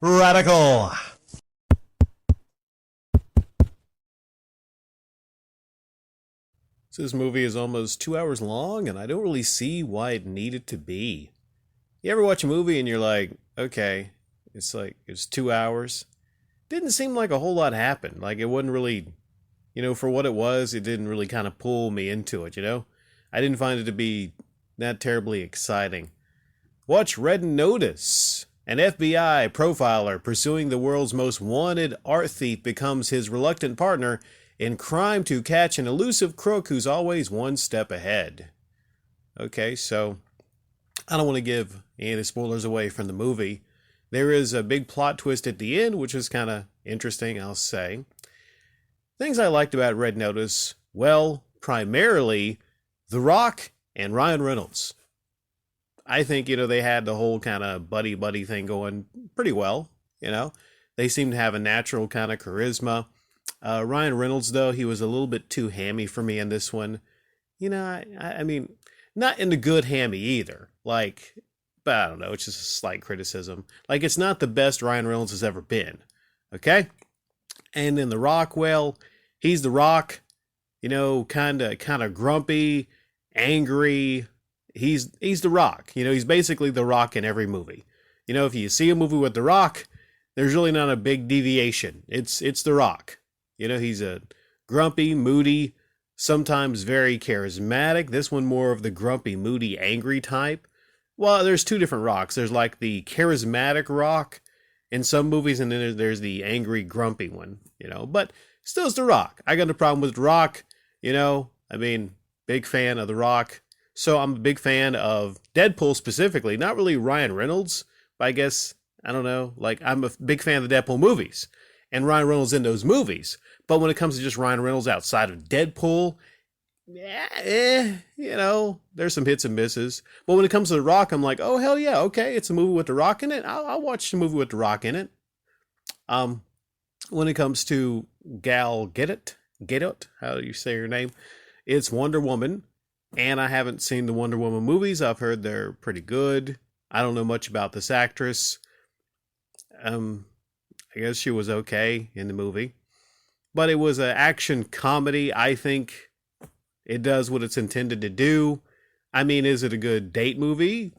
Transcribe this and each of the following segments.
Radical. So this movie is almost 2 hours long, and I don't really see why it needed to be. You ever watch a movie and you're like, okay, it's 2 hours. Didn't seem like a whole lot happened. Like it wasn't really, for what it was, it didn't really kind of pull me into it. I didn't find it to be that terribly exciting. Watch Red Notice. An FBI profiler pursuing the world's most wanted art thief becomes his reluctant partner in crime to catch an elusive crook who's always one step ahead. Okay, so I don't want to give any spoilers away from the movie. There is a big plot twist at the end, which is kind of interesting, I'll say. Things I liked about Red Notice, well, primarily The Rock and Ryan Reynolds. I think, they had the whole kind of buddy thing going pretty well. They seem to have a natural kind of charisma. Ryan Reynolds, though, he was a little bit too hammy for me in this one. I mean, not in the good hammy either. But I don't know, it's just a slight criticism. It's not the best Ryan Reynolds has ever been. Okay? And then The Rock, well, he's The Rock, kind of grumpy, angry. He's The Rock. He's basically The Rock in every movie. If you see a movie with The Rock, there's really not a big deviation. It's The Rock. He's a grumpy, moody, sometimes very charismatic. This one more of the grumpy, moody, angry type. Well, there's two different Rocks. There's the charismatic Rock in some movies, and then there's the angry, grumpy one, But still, it's The Rock. I got no problem with The Rock, big fan of The Rock. So I'm a big fan of Deadpool specifically, not really Ryan Reynolds, but I guess, I don't know, I'm a big fan of the Deadpool movies and Ryan Reynolds in those movies. But when it comes to just Ryan Reynolds outside of Deadpool, there's some hits and misses. But when it comes to The Rock, I'm like, oh, hell yeah, okay, it's a movie with The Rock in it. I'll watch the movie with The Rock in it. When it comes to Gal Gadot, how do you say her name? It's Wonder Woman. And I haven't seen the Wonder Woman movies. I've heard they're pretty good. I don't know much about this actress. I guess she was okay in the movie. But it was an action comedy. I think it does what it's intended to do. Is it a good date movie?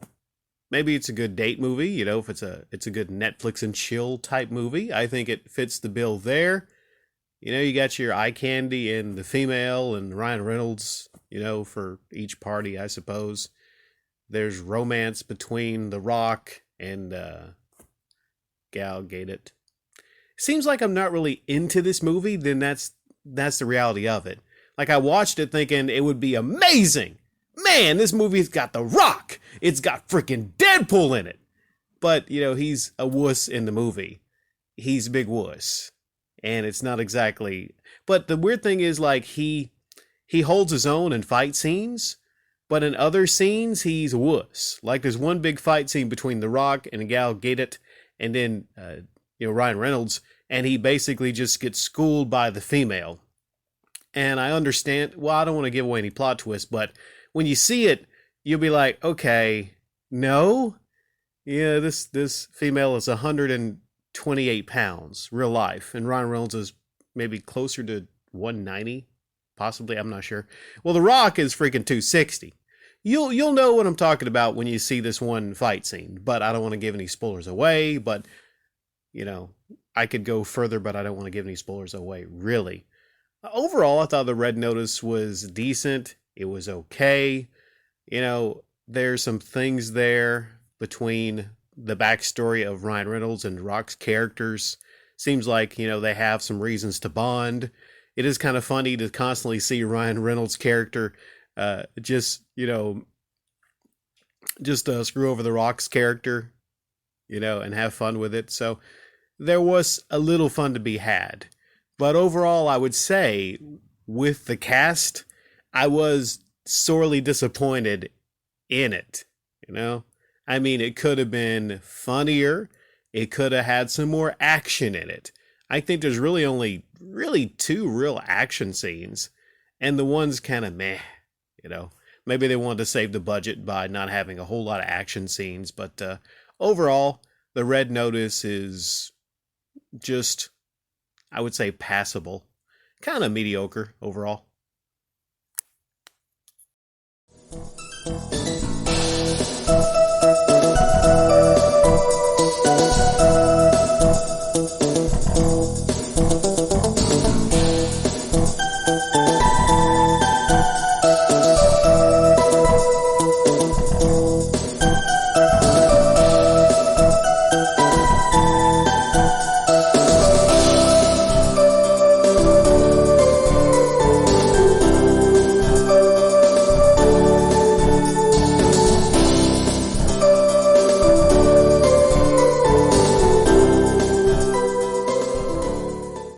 Maybe it's a good date movie, if it's a good Netflix and chill type movie. I think it fits the bill there. You got your eye candy and the female and Ryan Reynolds, for each party, I suppose. There's romance between The Rock and Gal Gadot. Seems like I'm not really into this movie, then that's the reality of it. I watched it thinking it would be amazing. Man, this movie's got The Rock. It's got freaking Deadpool in it. But, he's a wuss in the movie. He's a big wuss. And it's not exactly, but the weird thing is he holds his own in fight scenes, but in other scenes he's a wuss. There's one big fight scene between The Rock and Gal Gadot, and then Ryan Reynolds, and he basically just gets schooled by the female. And I understand. Well, I don't want to give away any plot twists, but when you see it, you'll be like, okay, no, this female is 128 pounds, real life, and Ryan Reynolds is maybe closer to 190, possibly. I'm not sure. Well, The Rock is freaking 260. You'll know what I'm talking about when you see this one fight scene, but I don't want to give any spoilers away. But I could go further, but I don't want to give any spoilers away. Really, overall, I thought the Red Notice was decent. It was okay. There's some things there between the backstory of Ryan Reynolds and Rock's characters. Seems like, they have some reasons to bond. It is kind of funny to constantly see Ryan Reynolds' character just screw over the Rock's character, and have fun with it. So there was a little fun to be had. But overall, I would say with the cast, I was sorely disappointed in it, it could have been funnier. It could have had some more action in it. I think there's really only two real action scenes, and the one's kind of meh, Maybe they wanted to save the budget by not having a whole lot of action scenes, but overall, The Red Notice is just, I would say, passable. Kind of mediocre overall.